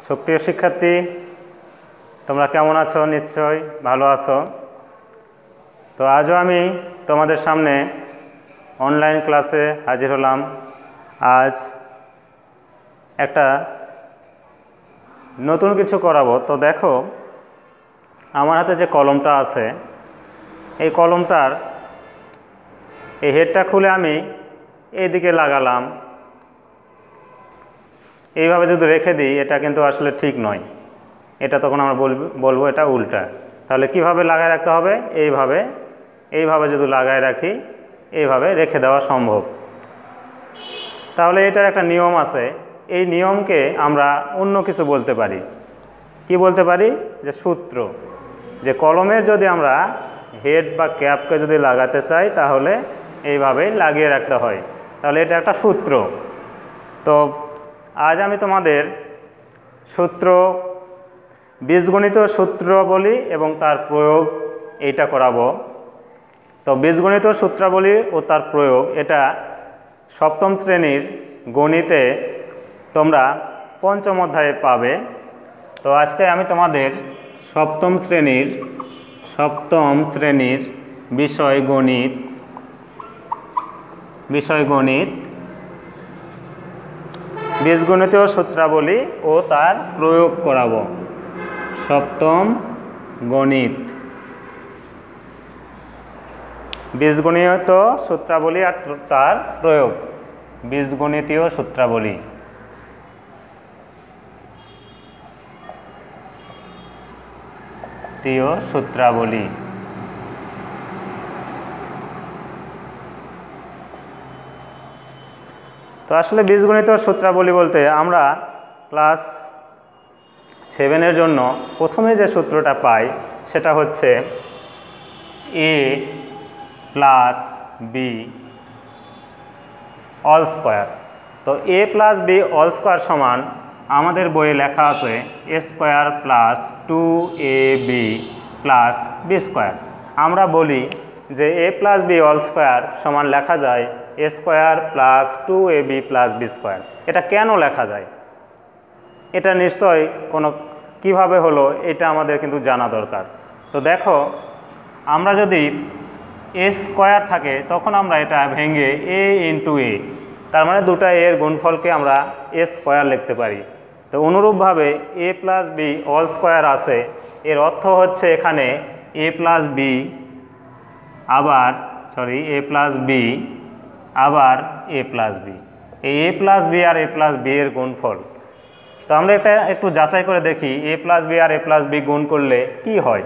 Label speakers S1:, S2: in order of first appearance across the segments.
S1: সুপ্রিয় শিক্ষার্থী, তোমরা কেমন আছো? নিশ্চয় ভালো আছো। তো আজও আমি তোমাদের সামনে অনলাইন ক্লাসে হাজির হলাম। আজ একটা নতুন কিছু করাবো। তো দেখো, আমার হাতে যে কলমটা আছে, এই কলমটার এই হেডটা খুলে আমি এইদিকে লাগালাম। এইভাবে যদি রেখে দিই, এটা কিন্তু আসলে ঠিক নয়। এটা তখন আমরা বলবো এটা উল্টা। তাহলে কিভাবে লাগায় রাখতে হবে? এইভাবে যদি লাগায় রাখি, এইভাবে রেখে দেওয়া সম্ভব। তাহলে এটার একটা নিয়ম আছে। এই নিয়মকে আমরা অন্য কিছু বলতে পারি। কি বলতে পারি? যে সূত্র। যে কলমের যদি আমরা হেড বা ক্যাপকে যদি লাগাতে চাই, তাহলে এইভাবে লাগিয়ে রাখতে হয়। তাহলে এটা একটা সূত্র। তো আজ আমি তোমাদের সূত্র, বীজগণিত সূত্রাবলী এবং তার প্রয়োগ এইটা করাবো। তো বীজগণিত সূত্রাবলী ও তার প্রয়োগ এটা সপ্তম শ্রেণীর গণিতে তোমরা পঞ্চম অধ্যায়ে পাবে। তো আজকে আমি তোমাদের সপ্তম শ্রেণীর বিষয় গণিত বীজগণিতীয় সূত্রাবলী ও তার প্রয়োগ করাবো। সপ্তম গণিত, বীজগণিত সূত্রাবলী আর তার প্রয়োগ। বীজগণিতীয় সূত্রাবলী। তো আসলে বীজগণিত সূত্রাবলী বলতে আমরা ক্লাস 7-এর জন্য প্রথমে যে সূত্রটা পাই, সেটা হচ্ছে a plus B all square. তো a plus B all square সমান আমাদের বইয়ে লেখা আছে a square plus 2ab plus B square. আমরা বলি যে a plus B all square সমান লেখা যায় a square plus 2ab plus B square. এটা কেন লেখা যায়? এটা নিশ্চয়ই কিভাবে হলো, এটা আমাদের কিন্তু জানা দরকার। তো দেখো, আমরা যদি a স্কোয়ার থাকে, তখন আমরা এটা ভেঙে a ইন্টু a, তার মানে দুটা এর গুণফলকে আমরা a স্কোয়ার লিখতে পারি। তো অনুরূপভাবে a plus B all square আছে, এর অর্থ হচ্ছে এখানে a প্লাস বি আবার a প্লাস বি আবার a প্লাস বি। এই a প্লাস বি আর a প্লাস বি এর গুণফল। তো আমরা এটা একটু যাচাই করে দেখি, a প্লাস বি আর a প্লাস বি গুণ করলে কি হয়।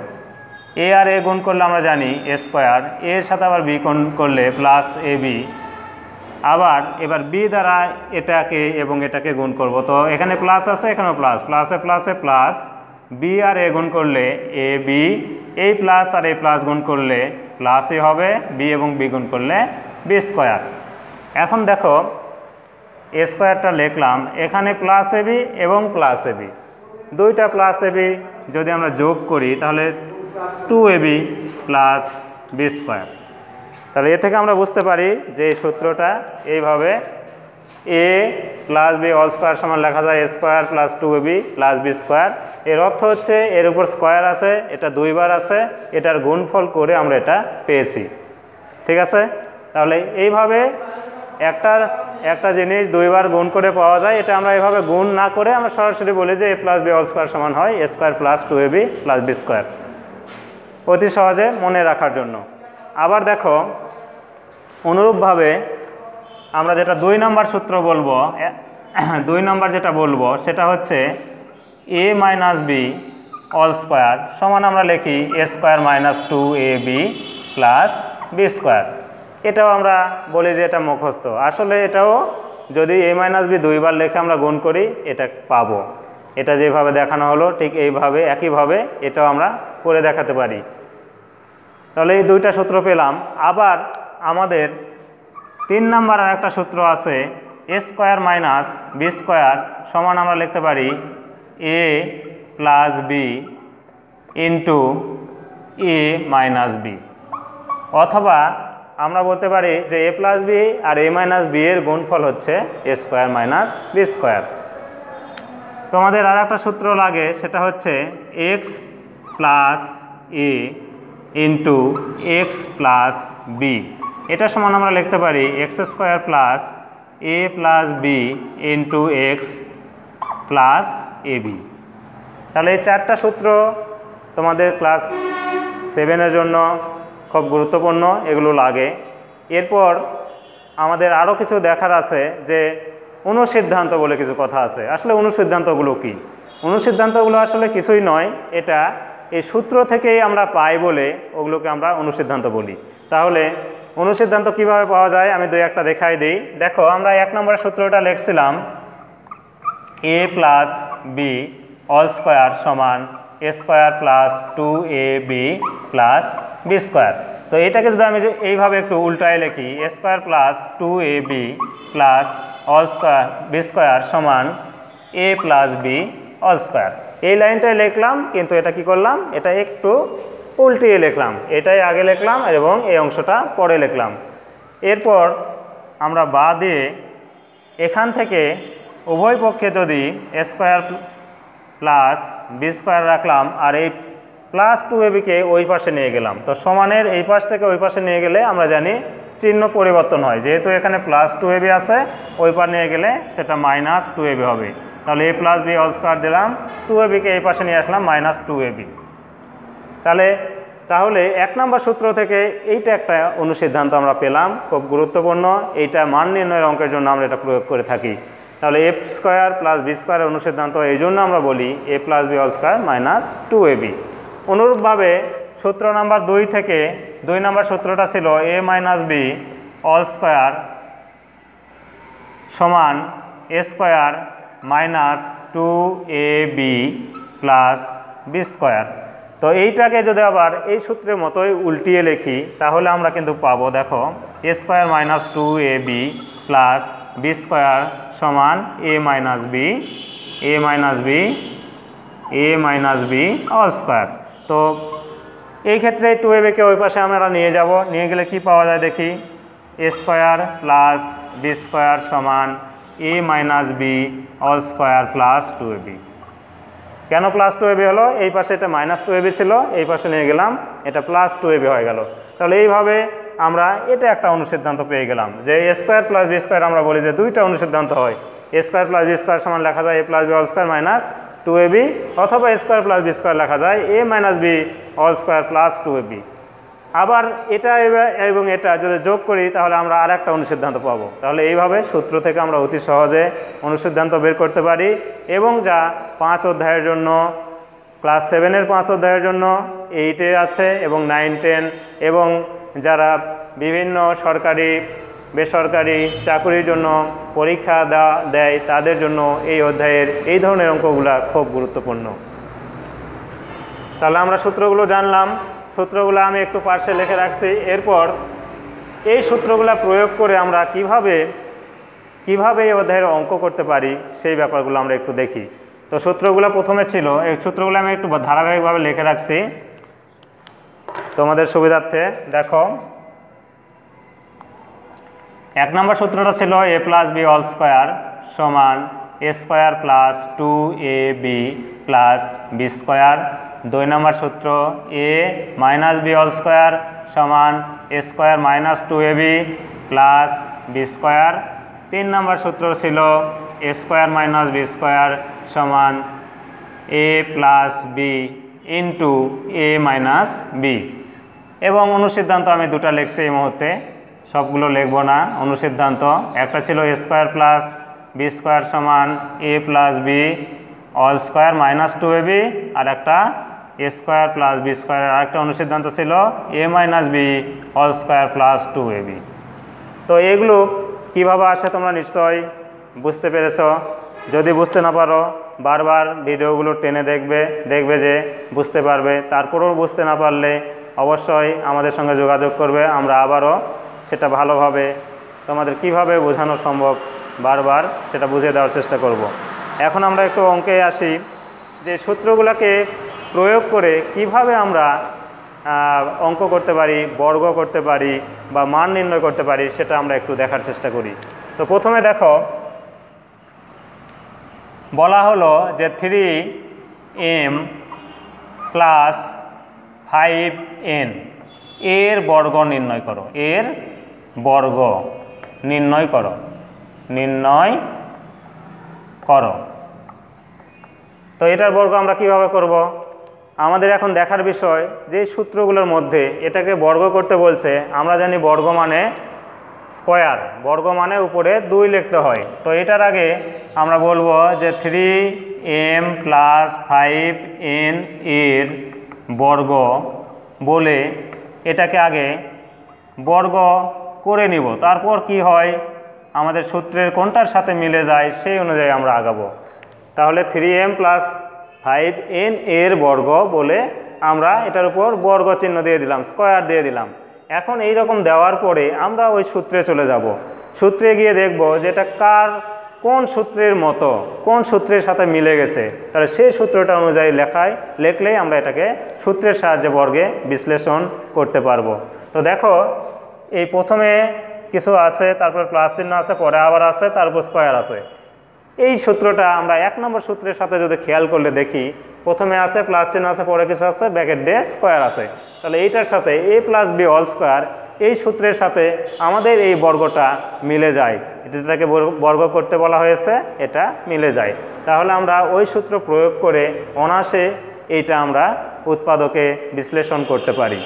S1: a আর a গুণ করলে আমরা জানি a স্কোয়ার, এর সাথে আবার বি গুণ করলে প্লাস এ বি। আবার এবার বি দ্বারা এটাকে এবং এটাকে গুণ করব। তো এখানে প্লাস আছে, এখানেও প্লাস, প্লাসে প্লাসে প্লাস, বি আর এ গুণ করলে এ বি, এই প্লাস আর এই প্লাস গুণ করলে প্লাসই হবে, বি এবং বি গুণ করলে বি স্কোয়ার। এখন দেখো, এ স্কোয়ারটা লিখলাম, এখানে প্লাস এ বি এবং প্লাস এ বি, দুইটা প্লাস এ বি যদি আমরা যোগ করি, তাহলে 2ab প্লাস বি স্কোয়ার। তাহলে এ থেকে আমরা বুঝতে পারি যে এই সূত্রটা এইভাবে a plus B all square সমান লেখা যায় a square plus 2ab plus B square. এর অর্থ হচ্ছে এর উপর স্কোয়ার আছে, এটা দুইবার আছে, এটার গুণফল করে আমরা এটা পেয়েছি। ঠিক আছে? তাহলে এইভাবে একটা জিনিস দুইবার গুণ করে পাওয়া যায়। এটা আমরা এইভাবে গুণ না করে আমরা সরাসরি বলি যে a plus B all square সমান হয় a square plus 2ab plus B square, অতি সহজে মনে রাখার জন্য। আবার দেখো, অনুরূপভাবে আমরা যেটা 2 নম্বর সূত্র বলবো, 2 নম্বর যেটা বলবো সেটা হচ্ছে a minus B all square সমান আমরা লিখি a square minus 2ab plus B square. এটাও আমরা বলি যে এটা মুখস্থ। আসলে এটাও যদি a মাইনাস বি দুইবার লেখে আমরা গুণ করি, এটা পাবো। এটা যেভাবে দেখানো হলো ঠিক এইভাবে একইভাবে এটাও আমরা করে দেখাতে পারি। তাহলে এই দুইটা সূত্র পেলাম। আবার আমাদের 3 নম্বর আর একটা সূত্র আছে, a square minus B square সমান আমরা লিখতে পারি a plus B into a minus B. অথবা আমরা বলতে পারি যে a প্লাস বি আর a মাইনাস বি এর গুণফল হচ্ছে a square minus B square. তোমাদের আর একটা সূত্র লাগে, সেটা হচ্ছে X plus A into X plus B. এটা সমান আমরা লিখতে পারি X square plus A plus B into X plus A B. তাহলে এই চারটা সূত্র তোমাদের ক্লাস 7-এর জন্য খুব গুরুত্বপূর্ণ, এগুলো লাগে। এরপর আমাদের আরও কিছু দেখার আছে যে অনুসিদ্ধান্ত বলে কিছু কথা আছে। আসলে অনুসিদ্ধান্তগুলো কি? অনুসিদ্ধান্তগুলো আসলে কিছুই নয়, এটা এই সূত্র থেকেই আমরা পাই বলে ওগুলোকে আমরা অনুসিদ্ধান্ত বলি। তাহলে অনুসিদ্ধান্ত কিভাবে পাওয়া যায় আমি দুই একটা দেখাই দিই। দেখো, আমরা 1 নম্বরের সূত্রটা লিখছিলাম A plus B all square সমান A square plus 2ab plus B square. তো এটাকে যদি আমি এইভাবে একটু উল্টায় লিখি, A square plus 2ab plus all square B square সমান A plus B all square. এই লাইনটাই লিখলাম, কিন্তু এটা কি করলাম, এটা একটু উল্টিয়ে লিখলাম। এটাই আগে লিখলাম এবং এই অংশটা পরে লিখলাম। এরপর আমরা বা দিয়ে এখান থেকে উভয় পক্ষে যদি এ স্কোয়ার প্লাস বি স্কোয়ার রাখলাম আর এই প্লাস 2ab-কে ওই পাশে নিয়ে গেলাম। তো সমানের এই পাশ থেকে ওই পাশে নিয়ে গেলে আমরা জানি চিহ্ন পরিবর্তন হয়, যেহেতু এখানে প্লাস 2ab আছে, ওই পার নিয়ে গেলে সেটা মাইনাস 2ab হবে। তাহলে এ প্লাস বি অল স্কোয়ার দিলাম, 2ab-কে এই পাশে নিয়ে আসলাম মাইনাস 2ab। তাহলে 1 নম্বর সূত্র থেকে এইটা একটা অনুসিদ্ধান্ত আমরা পেলাম, খুব গুরুত্বপূর্ণ। এইটা মান নির্ণয়ের অঙ্কের জন্য আমরা এটা প্রয়োগ করে থাকি। তাহলে এ স্কোয়ার প্লাস বি স্কোয়ারের অনুসিদ্ধান্ত এই জন্য আমরা বলি A plus B all square minus 2ab। অনুরূপভাবে সূত্র নাম্বার 2 থেকে 2 নম্বর সূত্রটা ছিল A minus B all square সমান A square minus 2ab plus B square. তো এইটাকে যদি আবার এই সূত্রের মতোই উল্টিয়ে লিখি তাহলে আমরা কিন্তু পাবো, দেখো, A square minus 2ab plus B square সমান A minus B all square. তো এই ক্ষেত্রে 2ab-কে ওই পাশে আমরা নিয়ে যাব, নিয়ে গেলে কি পাওয়া যায় দেখি, A square plus B square সমান A minus B all square plus 2ab। কেন প্লাস 2ab হলো? এই পাশে এটা মাইনাস 2ab ছিল, এই পাশে নিয়ে গেলাম, এটা প্লাস 2ab হয়ে গেল। তাহলে এইভাবে আমরা এটা একটা অনুসিদ্ধান্ত পেয়ে গেলাম যে A square plus B square আমরা বলি যে দুইটা অনুসিদ্ধান্ত হয়। A square plus B square সমান লেখা যায় A plus B all square minus 2ab, অথবা A square plus B square লেখা যায় A minus B all square plus 2ab। আবার এটা এবং এটা যদি যোগ করি তাহলে আমরা আর একটা অনুসিদ্ধান্ত পাবো। তাহলে এইভাবে সূত্র থেকে আমরা অতি সহজে অনুসিদ্ধান্ত বের করতে পারি, এবং যা 5 অধ্যায়ের জন্য, ক্লাস 7-এর 5 অধ্যায়ের জন্য, 8-এর আছে এবং 9, 10 এবং যারা বিভিন্ন সরকারি বেসরকারি চাকরির জন্য পরীক্ষা দেয় তাদের জন্য এই অধ্যায়ের এই ধরনের অঙ্কগুলো খুব গুরুত্বপূর্ণ। তাহলে আমরা সূত্রগুলো জানলাম, সূত্রগুলো আমি একটু পাশে লিখে রাখছি। এরপর এই সূত্রগুলো প্রয়োগ করে আমরা কিভাবে এই অধ্যায়ের অঙ্ক করতে পারি সেই ব্যাপারগুলো আমরা একটু দেখি। তো সূত্রগুলো প্রথমে ছিল, এই সূত্রগুলো আমি একটু ধারাবাহিকভাবে লিখে রাখছি তোমাদের সুবিধার্থে। দেখো, 1 নম্বর সূত্রটা ছিল A plus B all square সমান A square plus 2ab plus B square. 2 নম্বর সূত্র A minus B all square সমান A square minus 2ab plus B square. 3 নম্বর সূত্র ছিল A square minus B square সমান A plus B into A minus B. এবং অনুসিদ্ধান্ত আমি দুটা লিখছি এই মুহূর্তে, সবগুলো লিখব না। অনুসিদ্ধান্ত একটা ছিল A square plus B square সমান A plus B all square minus 2ab, আর একটা A square plus B square আরেকটা অনুসিদ্ধান্ত ছিল A minus B all square plus 2ab। তো এগুলো কীভাবে আসে তোমরা নিশ্চয়ই বুঝতে পেরেছ। যদি বুঝতে না পারো বারবার ভিডিওগুলো টেনে দেখবে যে বুঝতে পারবে। তারপরেও বুঝতে না পারলে অবশ্যই আমাদের সঙ্গে যোগাযোগ করবে, আমরা আবারও সেটা ভালোভাবে তোমাদের কিভাবে বোঝানো সম্ভব বারবার সেটা বুঝিয়ে দেওয়ার চেষ্টা করব। এখন আমরা একটু অঙ্কে আসি, যে সূত্রগুলোকে প্রয়োগ করে কিভাবে আমরা অঙ্ক করতে পারি, বর্গ করতে পারি বা মান নির্ণয় করতে পারি সেটা আমরা একটু দেখার চেষ্টা করি। তো প্রথমে দেখো, বলা হলো যে 3m প্লাস 5n এর বর্গ নির্ণয় করো, এর বর্গ নির্ণয় করো, তো এটার বর্গ আমরা কিভাবে করব? আমাদের এখন দেখার বিষয় যে সূত্রগুলোর মধ্যে এটাকে বর্গ করতে বলছে। আমরা জানি বর্গ মানে স্কোয়ার, বর্গ মানে উপরে 2 লিখতে হয়। তো এটার আগে আমরা বলবো যে 3m প্লাস 5n এর বর্গ বলে এটাকে আগে বর্গ করে নিব, তারপর কি হয় আমাদের সূত্রের কোনটার সাথে মিলে যায় সেই অনুযায়ী আমরা আগাবো। তাহলে 3m প্লাস 5n এর বর্গ বলে আমরা এটার উপর বর্গ চিহ্ন দিয়ে দিলাম, স্কোয়ার দিয়ে দিলাম। এখন এই রকম দেওয়ার পরে আমরা ওই সূত্রে চলে যাব, সূত্রে গিয়ে দেখব যে এটা কোন সূত্রের মতো, কোন সূত্রের সাথে মিলে গেছে, তাহলে সেই সূত্রটা অনুযায়ী লেখলেই আমরা এটাকে সূত্রের সাহায্যে বর্গে বিশ্লেষণ করতে পারবো। তো দেখো এই প্রথমে কিছু আছে, তারপর প্লাস চিহ্ন আছে, পরে আবার আছে, তারপর স্কোয়ার আছে। এই সূত্রটা আমরা 1 নম্বর সূত্রের সাথে যদি খেয়াল করলে দেখি, প্রথমে আছে প্লাস চিহ্ন আছে, পরে কিছু আছে, ব্র্যাকেট দিয়ে স্কোয়ার আছে। তাহলে এইটার সাথে a plus b whole square এই সূত্রের সাথে আমাদের এই বর্গটা মিলে যায়, যেটাকে বর্গ করতে বলা হয়েছে, এটা মিলে যায়। তাহলে আমরা ওই সূত্র প্রয়োগ করে অনায়াসে এইটা আমরা উৎপাদকে বিশ্লেষণ করতে পারি।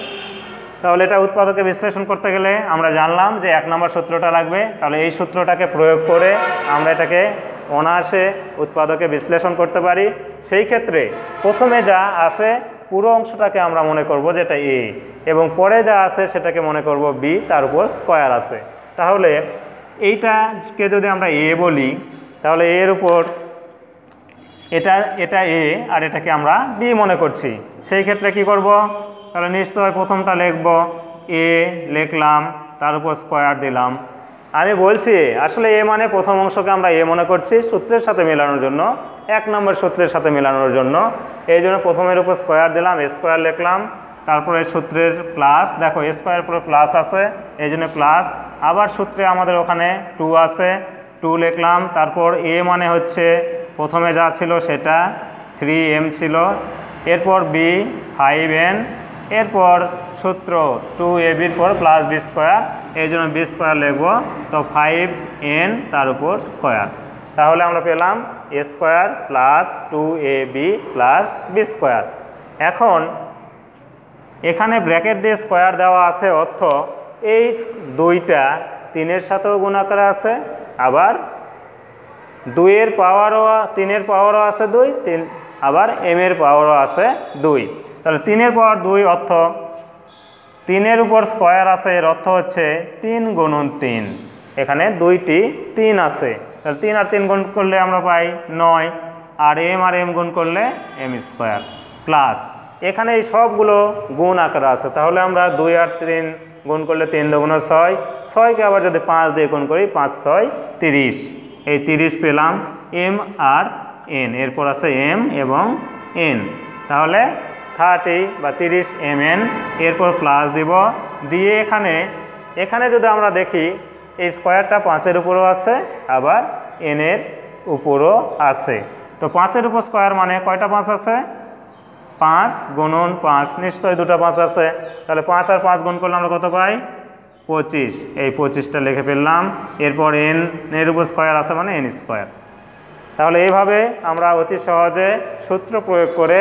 S1: তাহলে এটা উৎপাদকে বিশ্লেষণ করতে গেলে আমরা জানলাম যে 1 নম্বর সূত্রটা লাগবে। তাহলে এই সূত্রটাকে প্রয়োগ করে আমরা এটাকে অনায়াসে উৎপাদকে বিশ্লেষণ করতে পারি। সেই ক্ষেত্রে প্রথমে যা আছে পুরো অংশটাকে আমরা মনে করব যেটা a, এবং পরে যা আছে সেটাকে মনে করব b, তার উপর স্কোয়ার আছে। তাহলে এইটাকে যদি আমরা a বলি, তাহলে এর উপর এটা a আর এটাকে আমরা b মনে করছি। সেই ক্ষেত্রে কি করব? তাহলে নিশ্চয় প্রথমটা লিখব, a লিখলাম, তার উপর স্কোয়ার দিলাম। আমি বলছি আসলে a মানে প্রথম অংশকে আমরা a মনে করছি সূত্রের সাথে মেলানোর জন্য, 1 নম্বর সূত্রের সাথে মেলানোর জন্য। এই জন্য প্রথমের উপর স্কোয়ার দিলাম, স্কোয়ার লিখলাম, তারপরে সূত্রের প্লাস, দেখো স্কোয়ার পরে প্লাস আছে এই জন্য প্লাস, আবার সূত্রে আমাদের ওখানে 2 আছে, 2 লিখলাম, তারপর a মানে হচ্ছে প্রথমে যা ছিল সেটা 3m ছিল, এরপর b 5n, এরপর সূত্র 2ab পর প্লাস b স্কোয়ার, এই জন্য b স্কোয়ার লিখব, তো 5n তার উপর স্কোয়ার। তাহলে আমরা পেলাম a square plus 2ab plus b square. এখন এখানে ব্র্যাকেট দিয়ে স্কোয়ার দেওয়া আছে, অর্থ এই 2টা 3-এর সাথেও গুণ আকারে আছে, আবার 2-এর পাওয়ারও 3-এর পাওয়ারও আছে 2, আবার m-এর পাওয়ারও আছে 2। তাহলে 3-এর পাওয়ার 2 অর্থ 3-এর উপর স্কোয়ার আছে, এর অর্থ হচ্ছে 3 গুণন 3, এখানে 2টি 3 আছে। তাহলে 3 আর 3 গুণ করলে আমরা পাই 9, আর m গুণ করলে m স্কোয়ার প্লাস, এখানে এই সবগুলো গুণ আকারে আছে। তাহলে আমরা 2 আর 3 গুণ করলে 3 দুগুণ 6, 6কে আবার যদি 5 দিয়ে গুণ করি 5 6 30, এই 30 পেলাম m আর n, এরপর আছে m এবং n, তাহলে 30 বা 30 mn, এরপর প্লাস দিব, দিয়ে এখানে যদি আমরা দেখি এই স্কোয়ারটা 5-এর উপরও আছে, আবার n-এর উপরও আছে। তো 5-এর উপর স্কোয়ার মানে কয়টা 5 আছে? 5 গুণন 5, নিশ্চয়ই 2টা 5 আছে। তাহলে 5 আর 5 গুণ করলে আমরা কত পাই? 25, এই 25টা লিখে ফেললাম। এরপর n-এর উপর স্কোয়ার আছে মানে n স্কোয়ার। তাহলে এইভাবে আমরা অতি সহজে সূত্র প্রয়োগ করে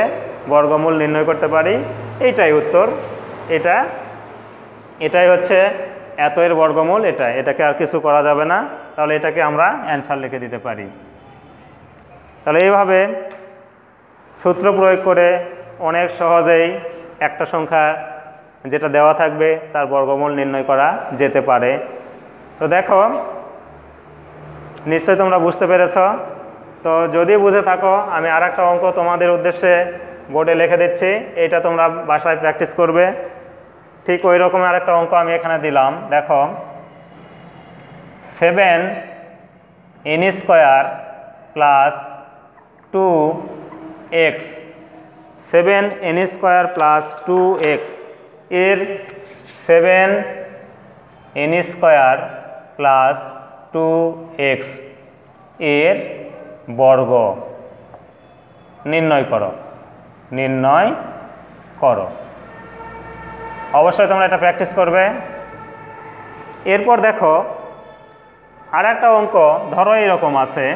S1: বর্গমূল নির্ণয় করতে পারি। এইটাই উত্তর, এটাই হচ্ছে এত এর বর্গমূল, এটাকে আর কিছু করা যাবে না। তাহলে এটাকে আমরা অ্যান্সার লিখে দিতে পারি। তাহলে এইভাবে সূত্র প্রয়োগ করে অনেক সহজেই একটা সংখ্যা যেটা দেওয়া থাকবে তার বর্গমূল নির্ণয় করা যেতে পারে। তো দেখো নিশ্চয়ই তোমরা বুঝতে পেরেছ। তো যদি বুঝে থাকো আমি আর একটা অঙ্ক তোমাদের উদ্দেশ্যে বোর্ডে লিখে দিচ্ছি, এইটা তোমরা বাসায় প্র্যাকটিস করবে। ঠিক ওই রকম আরেকটা অঙ্ক আমি এখানে দিলাম, দেখো 7n square plus 2x, 7n square plus 2x এর 7n স্কোয়ার প্লাস 2x এর বর্গ নির্ণয় করো। অবশ্যই তোমরা এটা প্র্যাকটিস করবে। এরপর দেখো আর একটা অঙ্ক, ধরো এইরকম আছে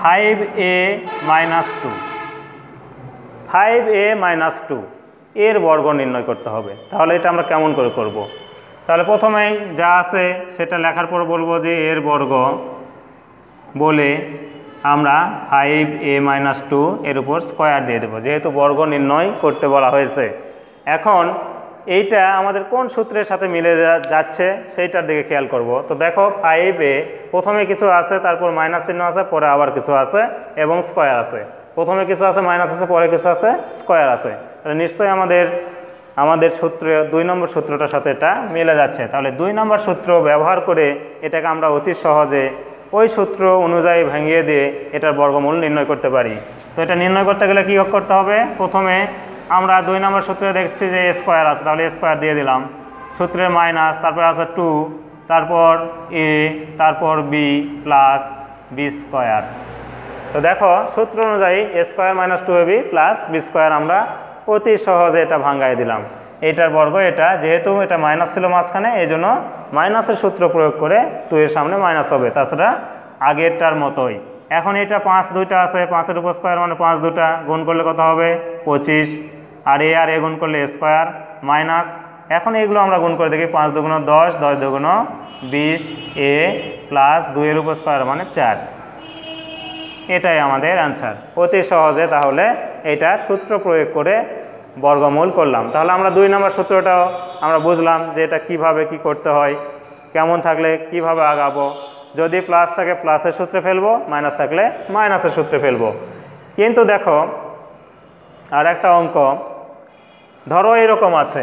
S1: 5a - 2, 5a - 2 এর বর্গ নির্ণয় করতে হবে। তাহলে এটা আমরা কেমন করে করব? তাহলে প্রথমেই যা আছে সেটা লেখার পর বলবো যে এর বর্গ বলে আমরা 5a - 2 এর উপর স্কোয়ার দিয়ে দেবো, যেহেতু বর্গ নির্ণয় করতে বলা হয়েছে। এখন এইটা আমাদের কোন সূত্রের সাথে মিলে যাচ্ছে সেইটার দিকে খেয়াল করব। তো দেখো 5a প্রথমে কিছু আছে, তারপর মাইনাস চিহ্ন আছে, পরে আবার কিছু আছে এবং স্কোয়ার আছে। প্রথমে কিছু আছে, মাইনাস আছে, পরে কিছু আছে, স্কোয়ার আছে। তাহলে নিশ্চয়ই আমাদের সূত্র 2 নম্বর সূত্রটার সাথে এটা মিলে যাচ্ছে। তাহলে 2 নম্বর সূত্র ব্যবহার করে এটাকে আমরা অতি সহজে ওই সূত্র অনুযায়ী ভেঙে দিয়ে এটার বর্গমূল নির্ণয় করতে পারি। তো এটা নির্ণয় করতে গেলে কী করতে হবে? প্রথমে আমরা 2 নম্বর সূত্রে দেখছি যে a স্কোয়ার আছে, তাহলে a স্কোয়ার দিয়ে দিলাম। সূত্রের মাইনাস, তারপর আছে 2, তারপর a, তারপর b প্লাস b স্কোয়ার। তো দেখো সূত্র অনুযায়ী a square - 2ab plus b square আমরা অতি সহজে এটা ভাঙাই দিলাম। এইটার বর্গ এটা, যেহেতু এটা মাইনাস ছিল মাঝখানে, এই জন্য মাইনাসের সূত্র প্রয়োগ করে 2 এর সামনে মাইনাস হবে, তাছাড়া আগেরটার মতোই। এখন এটা 5 দুইটা আছে, 5 এর উপর স্কোয়ার মানে 5 দুটা, গুণ করলে কত হবে? 25। আর এ গুণ করলে a স্কোয়ার মাইনাস, এখন এগুলো আমরা গুণ করে দেখি, 5 দুগুণ 10, 10 দুগুণ 20, a প্লাস 2 এর উপর স্কোয়ার মানে 4। এটাই আমাদের অ্যান্সার। অতি সহজে তাহলে এটা সূত্র প্রয়োগ করে বর্গমূল করলাম। তাহলে আমরা 2 নম্বর সূত্রটাও আমরা বুঝলাম যে এটা কিভাবে কি করতে হয়, কেমন থাকলে কিভাবে আগাবো। যদি প্লাস থাকে প্লাসের সূত্রে ফেলবো, মাইনাস থাকলে মাইনাসের সূত্রে ফেলবো। কিন্তু দেখো আর একটা অঙ্ক, ধরো এরকম আছে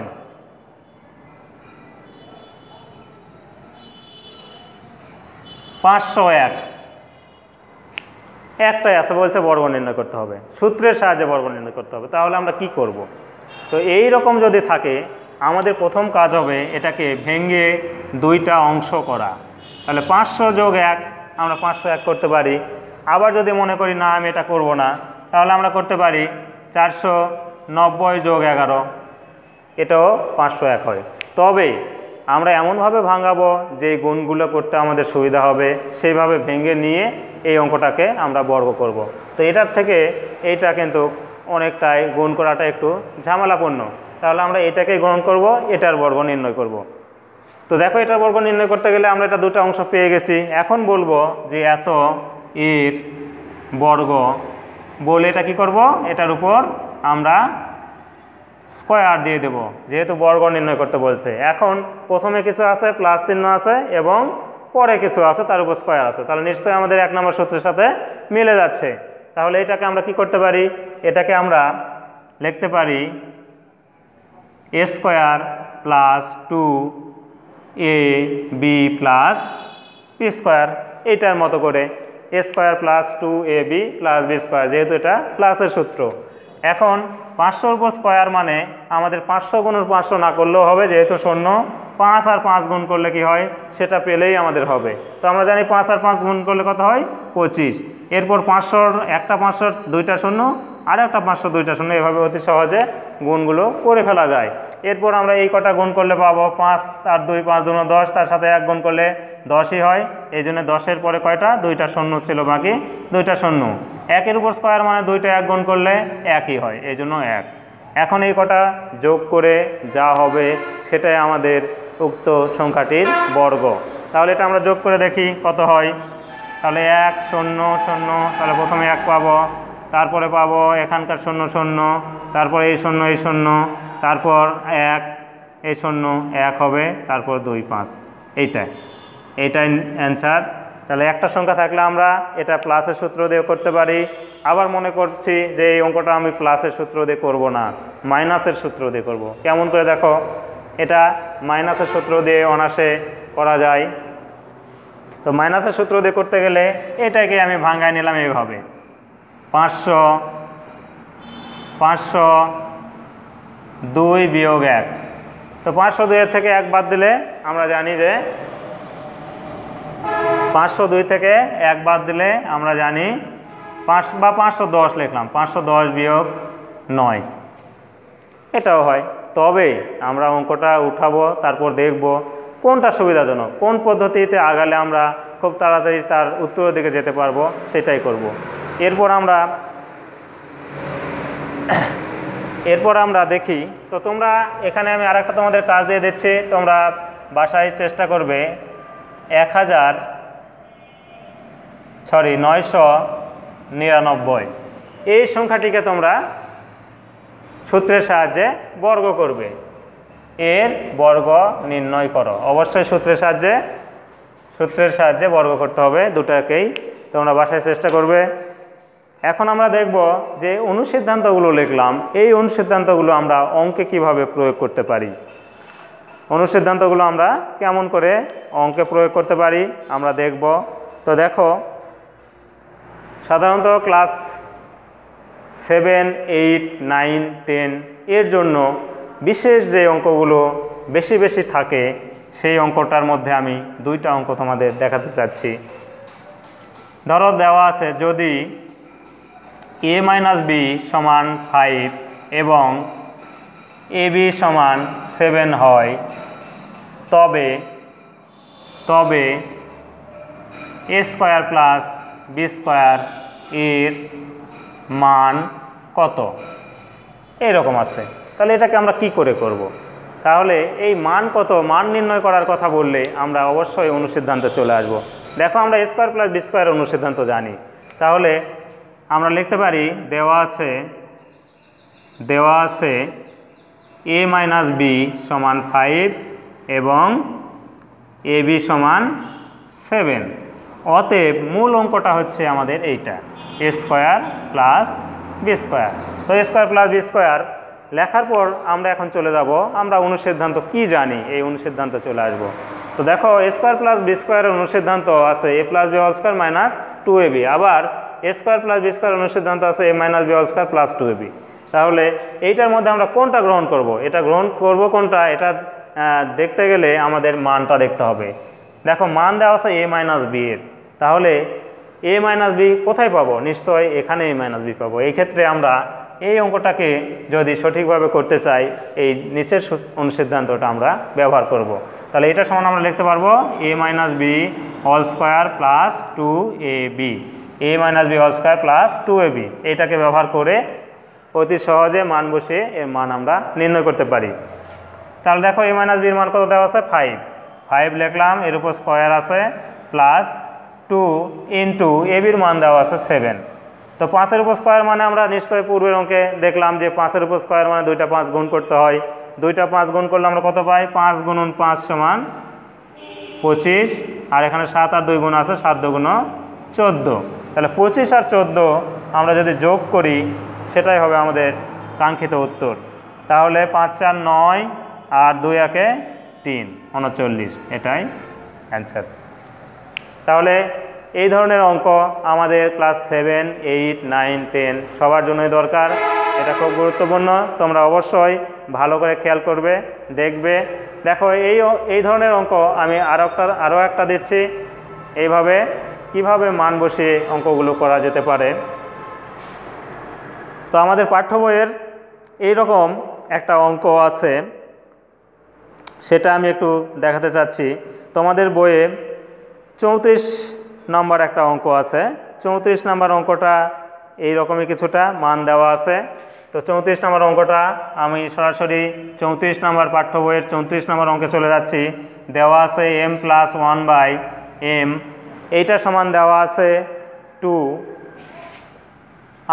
S1: 501, একটাই আছে, বলছে বর্গ নির্ণয় করতে হবে, সূত্রের সাহায্যে বর্গ নির্ণয় করতে হবে। তাহলে আমরা কি করব? তো এই রকম যদি থাকে আমাদের প্রথম কাজ হবে এটাকে ভেঙে 2টা অংশ করা। তাহলে 500 যোগ 1 আমরা 501 করতে পারি। আবার যদি মনে করি না আমি এটা করব না, তাহলে আমরা করতে পারি 490 যোগ 11, এটাও 501 হয়। তবে আমরা এমনভাবে ভাঙাবো যে গুণগুলো করতে আমাদের সুবিধা হবে, সেইভাবে ভেঙে নিয়ে এই অঙ্কটাকে আমরা বর্গ করব। তো এটার থেকে এইটা কিন্তু অনেকটাই গুণ করাটা একটু ঝামেলাপূর্ণ। তাহলে আমরা এটাকে গ্রহণ করব, এটার বর্গ নির্ণয় করব। তো দেখো এটার বর্গ নির্ণয় করতে গেলে আমরা এটা 2টা অংশ পেয়ে গেছি। এখন বলবো যে এত এর বর্গ বলে এটা কি করব? এটার উপর আমরা স্কোয়ার দিয়ে দেব, যেহেতু বর্গ নির্ণয় করতে বলছে। এখন প্রথমে কিছু আছে, প্লাস চিহ্ন আছে, এবং পরে কিছু আছে, তার উপর স্কোয়ার আছে। তাহলে নিশ্চয়ই আমাদের 1 নম্বর সূত্রের সাথে মিলে যাচ্ছে। তাহলে এটাকে আমরা কি করতে পারি? এটাকে আমরা লিখতে পারি a square plus 2ab plus b square, এইটার মতো করে a square plus 2ab plus b square, যেহেতু এটা প্লাসের সূত্র। এখন 500 উপর স্কোয়ার মানে আমাদের 500 গুণের 500 না করলেও হবে, যেহেতু 0। 5 আর 5 গুণ করলে কি হয় সেটা পেলেই আমাদের হবে। তো আমরা জানি 5 আর 5 গুণ করলে কত হয়? 25। এরপর 500 একটা 500 2টা 0, আর একটা 500 2টা 0, এভাবে অতি সহজে গুণগুলো করে ফেলা যায়। এরপর আমরা এই কটা গুণ করলে পাবো 5 আর 2 5 2 10, তার সাথে 1 গুণ করলে 10ই হয়। এই জন্য 10-এর পরে কয়টা? 2টা 0 ছিল, বাকি 2টা 0। 1-এর উপর স্কোয়ার মানে 2টা 1 গুণ করলে 1ই হয়, এই জন্য 1। এখন এই কটা যোগ করে যা হবে সেটাই আমাদের উক্ত সংখ্যাটির বর্গ। তাহলে এটা আমরা যোগ করে দেখি কত হয়। তাহলে 1 0 0, তাহলে প্রথমে 1 পাবো, তারপরে পাবো এখানকার 0 0, তারপর এই 0 এই 0, তারপর 1 এই 0 1 হবে, তারপর 2 5, এইটাই অ্যান্সার। তাহলে একটা সংখ্যা থাকলে আমরা এটা প্লাসের সূত্র দিয়ে করতে পারি। আবার মনে করছি যে এই অঙ্কটা আমি প্লাসের সূত্র দিয়ে করব না, মাইনাসের সূত্র দিয়ে করব। কেমন করে দেখো, এটা মাইনাসের সূত্র দিয়ে অনায়াসে করা যায়। তো মাইনাসের সূত্র দিয়ে করতে গেলে এটাকে আমি ভাঙায় নিলাম এইভাবে, 502 বিয়োগ 1। তো 502 থেকে 1 বাদ দিলে আমরা জানি যে 502 থেকে 1 বাদ দিলে আমরা জানি 5 বা 510 লিখলাম, 510 বিয়োগ 9, এটাও হয়। তবে আমরা অঙ্কটা উঠাবো, তারপর দেখব কোনটা সুবিধাজনক, কোন পদ্ধতিতে আগালে আমরা খুব তাড়াতাড়ি তার উত্তরের দিকে যেতে পারবো, সেটাই করব। এরপর আমরা দেখি। তো তোমরা এখানে আমি আরেকটা তোমাদের কাজ দিয়ে দিচ্ছি, তোমরা বাসায় চেষ্টা করবে 999 এই সংখ্যাটিকে তোমরা সূত্রের সাহায্যে বর্গ করবে, এর বর্গ নির্ণয় করো। অবশ্যই সূত্রের সাহায্যে বর্গ করতে হবে, দুটাকেই তোমরা বাসায় চেষ্টা করবে। এখন আমরা দেখব যে অনুসিদ্ধান্তগুলো লিখলাম, এই অনুসিদ্ধান্তগুলো আমরা অঙ্কে কিভাবে প্রয়োগ করতে পারি, অনুসিদ্ধান্তগুলো আমরা কেমন করে অঙ্কে প্রয়োগ করতে পারি আমরা দেখব। তো দেখো, সাধারণত ক্লাস 7, 8, 9, 10 এর জন্য বিশেষ যে অঙ্কগুলো বেশি থাকে, সেই অঙ্কটার মধ্যে আমি দুইটা অঙ্ক তোমাদের দেখাতে চাচ্ছি। ধরো দেওয়া আছে, যদি a - b সমান 5 এবং ab সমান 7 হয়, তবে a square plus b square এর মান কত, এরকম আছে। তাহলে এটাকে আমরা কি করে করব? তাহলে এই মান কত, মান নির্ণয় করার কথা বললে আমরা অবশ্যই অনুসিদ্ধান্তে চলে আসব। দেখো, আমরা a square plus b square অনুসিদ্ধান্ত জানি। তাহলে আমরা লিখতে পারি, দেওয়া আছে a - b সমান 5 এবং ab সমান 7। অতএব মূল অঙ্কটা হচ্ছে আমাদের এইটা, a square plus b square. তো a square plus b square লেখার পর আমরা এখন চলে যাব, আমরা অনুসিদ্ধান্ত কি জানি, এই অনুসিদ্ধান্তে চলে আসব। তো দেখো, a স্কয়ার প্লাস b স্কয়ারের অনুসিদ্ধান্ত আছে a plus b whole square minus 2ab, আবার a square plus b square অনুসিদ্ধান্ত আছে a minus b whole square plus 2ab। তাহলে এইটার মধ্যে আমরা কোনটা গ্রহণ করব, এটা গ্রহণ করব কোনটা, এটা দেখতে গেলে আমাদের মানটা দেখতে হবে। দেখো, মান দেওয়া আছে a মাইনাস b এর, তাহলে a মাইনাস b কোথায় পাবো? নিশ্চয়ই এখানে a মাইনাস b পাবো। এই ক্ষেত্রে আমরা এই অঙ্কটাকে যদি সঠিকভাবে করতে চাই, এই নিচের অনুসিদ্ধান্তটা আমরা ব্যবহার করব। তাহলে এটা সমান আমরা লিখতে পারবো a minus b whole square plus 2ab, a minus b whole square plus 2ab। এইটাকে ব্যবহার করে অতি সহজে মান বসিয়ে এর মান আমরা নির্ণয় করতে পারি। তাহলে দেখো, a মাইনাস b এর মান কত দেওয়া আছে? 5 লিখলাম, এর উপর স্কয়ার আছে, প্লাস 2 ইন্টু ab এর মান দেওয়া আছে 7। তো 5-এর উপর স্কয়ার মানে আমরা নিশ্চয়ই পূর্বের অঙ্কে দেখলাম যে 5-এর উপর স্কয়ার মানে 2টা 5 গুণ করতে হয়। 2টা 5 গুণ করলে আমরা কত পাই? 5 গুণন 5 সমান 25, আর এখানে 7 আর 2 গুণ আছে, 7 2 গুণ 14। তাহলে 25 আর 14 আমরা যদি যোগ করি, সেটাই হবে আমাদের কাঙ্ক্ষিত উত্তর। তাহলে 5 4 9 আর 2 1 3 39, এটাই অ্যান্সার। তাহলে এই ধরনের অঙ্ক আমাদের ক্লাস 7, 8, 9, 10 সবার জন্যই দরকার। এটা খুব গুরুত্বপূর্ণ, তোমরা অবশ্যই ভালো করে খেয়াল করবে, দেখবে। দেখো, এই ধরনের অঙ্ক আমি আরও একটা দিচ্ছি, এইভাবে কিভাবে মান বসিয়ে অঙ্কগুলো করা যেতে পারে। তো আমাদের পাঠ্য বইয়ের এইরকম একটা অঙ্ক আছে, সেটা আমি একটু দেখাতে চাচ্ছি। তোমাদের বইয়ে 34 নম্বর একটা অঙ্ক আছে। 34 নম্বর অঙ্কটা এইরকমই কিছুটা মান দেওয়া আছে। তো 34 নম্বর অঙ্কটা আমি সরাসরি 34 নম্বর পাঠ্য বইয়ের 34 নম্বর অঙ্কে চলে যাচ্ছি। দেওয়া আছে m প্লাস 1/m, এইটা সমান দেওয়া আছে 2।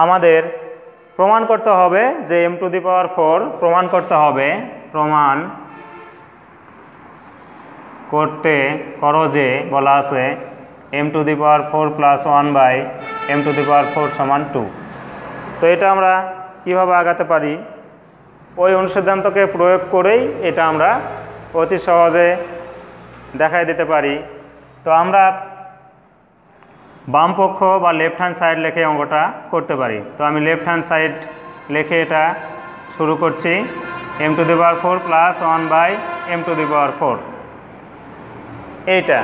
S1: আমাদের প্রমাণ করতে হবে যে m টু দি পাওয়ার 4 প্রমাণ করতে হবে, প্রমাণ করো যে বলা আছে m টু দি পাওয়ার 4 প্লাস 1/m টু দি পাওয়ার 4 সমান 2। তো এটা আমরা কিভাবে আগাতে পারি? ওই অনুসিদ্ধান্তকে প্রয়োগ করেই এটা আমরা অতি সহজে দেখাই দিতে পারি। তো আমরা বাম পক্ষ বা লেফট হ্যান্ড সাইড লিখে অঙ্কটা করতে পারি। তো আমি লেফট হ্যান্ড সাইড লিখে এটা শুরু করছি, m টু দি পাওয়ার 4 প্লাস 1/m টু দি পাওয়ার 4, এইটা।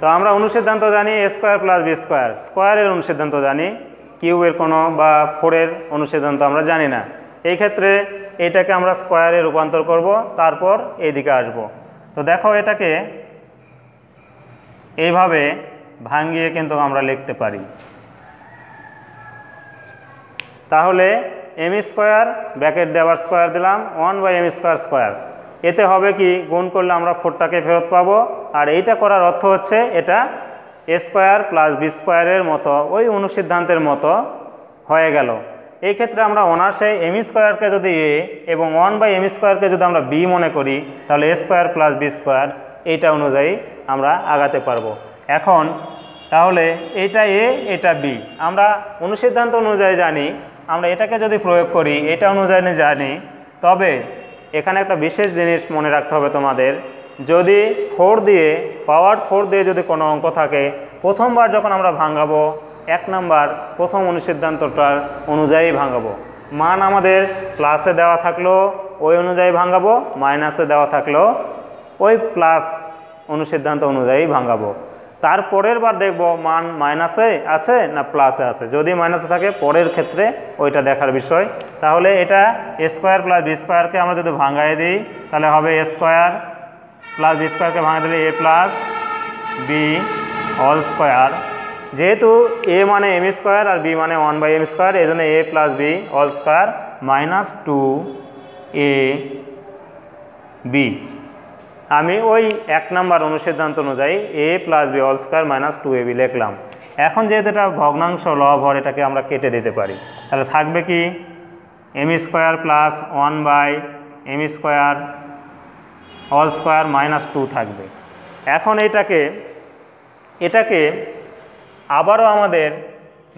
S1: তো আমরা অনুসিদ্ধান্ত জানি a square plus b square, স্কয়ারের অনুসিদ্ধান্ত জানি কিউবের কোনো বা 4-এর অনুসিদ্ধান্ত আমরা জানি না। এই ক্ষেত্রে এইটাকে আমরা স্কোয়ারে রূপান্তর করব, তারপর এইদিকে আসব। তো দেখো এটাকে এইভাবে ভাঙিয়ে কিন্তু আমরা লিখতে পারি। তাহলে এম স্কোয়ার ব্র্যাকেট দিয়ে আবার স্কোয়ার দিলাম 1/m স্কোয়ার স্কোয়ার। এতে হবে কি, গুণ করলে আমরা 4টাকে ফেরত পাবো। আর এইটা করার অর্থ হচ্ছে এটা a স্কোয়ার প্লাস বি স্কোয়ারের মতো, ওই অনুসিদ্ধান্তের মতো হয়ে গেল। এই ক্ষেত্রে আমরা অনার্সে এম স্কোয়ারকে যদি এ এবং 1/m স্কোয়ারকে যদি আমরা বি মনে করি, তাহলে a square plus B square এইটা অনুযায়ী আমরা আগাতে পারবো। এখন তাহলে এটা এ এটা বি আমরা অনুসিদ্ধান্ত অনুযায়ী জানি, আমরা এটাকে যদি প্রয়োগ করি এটা অনুযায়ী জানি, তবে এখানে একটা বিশেষ জিনিস মনে রাখতে হবে তোমাদের। যদি 4 দিয়ে পাওয়ার 4 দিয়ে যদি কোনো অঙ্ক থাকে, প্রথমবার যখন আমরা ভাঙাবো 1 নাম্বার প্রথম অনুসিদ্ধান্তটার অনুযায়ী ভাঙাবো। মান আমাদের প্লাসে দেওয়া থাকলো ওই অনুযায়ী ভাঙাবো, মাইনাসে দেওয়া থাকলো ওই প্লাস অনুসিদ্ধান্ত অনুযায়ী ভাঙাবো। তারপরের বার দেখব মান মাইনাসে আছে না প্লাসে আছে। যদি মাইনাসে থাকে পরের ক্ষেত্রে ওইটা দেখার বিষয়। তাহলে এটা a স্কোয়ার প্লাস বি স্কোয়ারকে আমরা যদি ভাঙাই দিই, তাহলে হবে a স্কোয়ার প্লাস বি স্কোয়ারকে ভাঙা দিলে a plus b whole square. যেহেতু a মানে m স্কোয়ার আর b মানে 1/m স্কোয়ার, এই জন্য a plus b whole square minus 2ab। আমি ওই 1 নাম্বার অনুসিদ্ধান্ত অনুযায়ী a plus b whole square minus 2ab লিখলাম। এখন যেহেতু এটা ভগ্নাংশ লব হর, এটাকে আমরা কেটে দিতে পারি। তাহলে থাকবে কি m square plus 1/m square whole square minus 2 থাকবে। এখন এটাকে আবারও আমাদের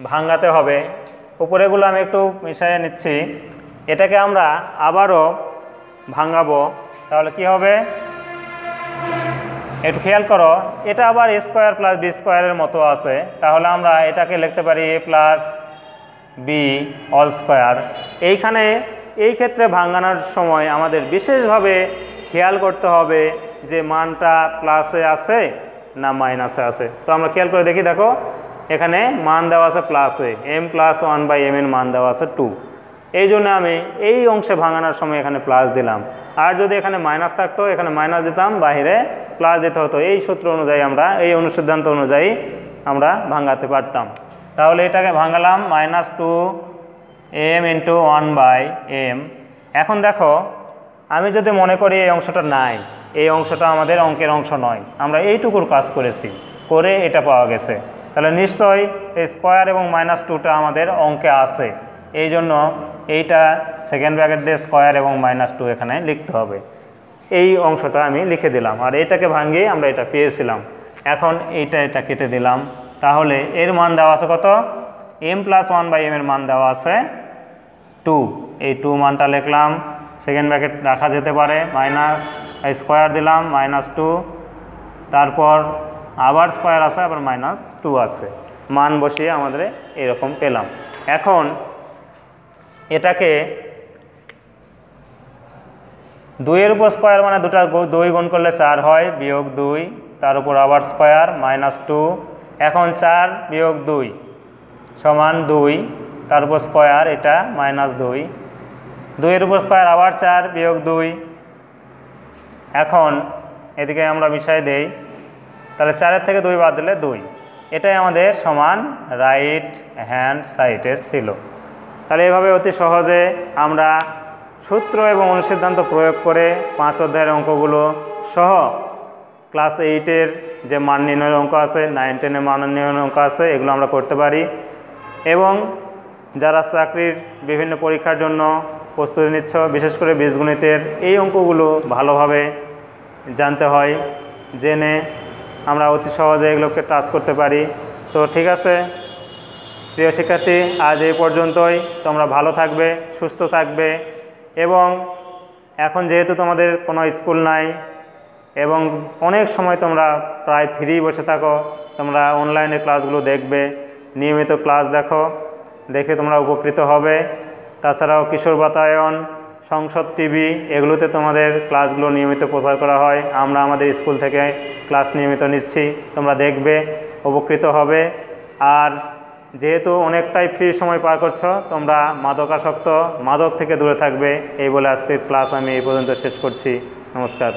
S1: ভাঙাতে হবে। উপরেগুলো আমি একটু মিশিয়ে নিচ্ছি। এটাকে আমরা আবারও ভাঙাবো। তাহলে কি হবে একটু খেয়াল করো, এটা আবার a স্কোয়ার প্লাস বি স্কোয়ারের মতো আছে। তাহলে আমরা এটাকে লিখতে পারি a plus b whole square. এই ক্ষেত্রে ভাঙানোর সময় আমাদের বিশেষভাবে খেয়াল করতে হবে যে মানটা প্লাসে আছে না মাইনাসে আছে। তো আমরা খেয়াল করে দেখি, দেখো এখানে মান দেওয়া আছে প্লাসে, m প্লাস 1/m এর মান দেওয়া আছে 2। এই জন্য আমি এই অংশে ভাঙানোর সময় এখানে প্লাস দিলাম। আর যদি এখানে মাইনাস থাকতো এখানে মাইনাস দিতাম, বাইরে প্লাস দিতে হতো। এই সূত্র অনুযায়ী আমরা এই অনুসিদ্ধান্ত অনুযায়ী আমরা ভাঙাতে পারতাম। তাহলে এটাকে ভাঙালাম মাইনাস 2m ইন্টু 1/m। এখন দেখো আমি যদি মনে করি এই অংশটা নাই, এই অংশটা আমাদের অঙ্কের অংশ নয়, আমরা এইটুকুর কাজ করেছি, করে এটা পাওয়া গেছে, তাহলে নিশ্চয়ই এই স্কোয়ার এবং মাইনাস 2টা আমাদের অঙ্কে আছে। এই জন্য এইটা সেকেন্ড ব্র্যাকেট দিয়ে স্কোয়ার এবং মাইনাস 2 এখানে লিখতে হবে। এই অংশটা আমি লিখে দিলাম, আর এইটাকে ভাঙিয়ে আমরা এটা পেয়েছিলাম। এখন এটা কেটে দিলাম। তাহলে এর মান দেওয়া আছে কত, m প্লাস 1/m এর মান দেওয়া আছে 2। এই 2 মানটা লিখলাম, সেকেন্ড ব্র্যাকেট রাখা যেতে পারে, মাইনাস স্কোয়ার দিলাম মাইনাস 2, তারপর আবার স্কোয়ার আছে, আবার মাইনাস 2 আছে। মান বসিয়ে আমাদের এরকম পেলাম। এখন এটাকে 2-এর উপর স্কোয়ার মানে 2 গুণ করলে 4 হয়, বিয়োগ 2, তার উপর আবার স্কোয়ার মাইনাস 2। এখন 4 বিয়োগ 2 সমান 2, তার উপর স্কোয়ার, এটা মাইনাস 2। 2-এর উপর স্কোয়ার আবার 4 বিয়োগ 2। এখন এদিকে আমরা মিশাই দেই, তাহলে 4-এর থেকে 2 বাদ দিলে 2। এটাই আমাদের সমান রাইট হ্যান্ড সাইডে ছিল। তাহলে এভাবে অতি সহজে আমরা সূত্র এবং অনুসিদ্ধান্ত প্রয়োগ করে 5 অধ্যায়ের অঙ্কগুলো সহ ক্লাস 8-এর যে মান নির্ণয়ের অঙ্ক আছে, 9, 10-এর মান নির্ণয়ের অঙ্ক আছে, এগুলো আমরা করতে পারি। এবং যারা চাকরির বিভিন্ন পরীক্ষার জন্য প্রস্তুতি নিচ্ছ, বিশেষ করে বীজগণিতের এই অঙ্কগুলো ভালোভাবে জানতে হয়, জেনে আমরা অতি সহজে এগুলোকে টাচ করতে পারি। তো ঠিক আছে প্রিয় শিক্ষার্থী, আজ এই পর্যন্তই। তোমরা ভালো থাকবে, সুস্থ থাকবে। এবং এখন যেহেতু তোমাদের কোনো স্কুল নাই এবং অনেক সময় তোমরা প্রায় ফ্রি বসে থাকো, তোমরা অনলাইনে ক্লাসগুলো দেখবে, নিয়মিত ক্লাস দেখে তোমরা উপকৃত হবে। তাছাড়াও কিশোর বাতায়ন, সংসদ টিভি, এগুলোতে তোমাদের ক্লাসগুলো নিয়মিত প্রচার করা হয়। আমরা আমাদের স্কুল থেকে ক্লাস নিয়মিত নিচ্ছি, তোমরা দেখবে, উপকৃত হবে। আর যেহেতু অনেকটাই ফ্রি সময় পার করছো, তোমরা মাদক থেকে দূরে থাকবে এই বলে আজকের ক্লাস আমি এই পর্যন্ত শেষ করছি। নমস্কার।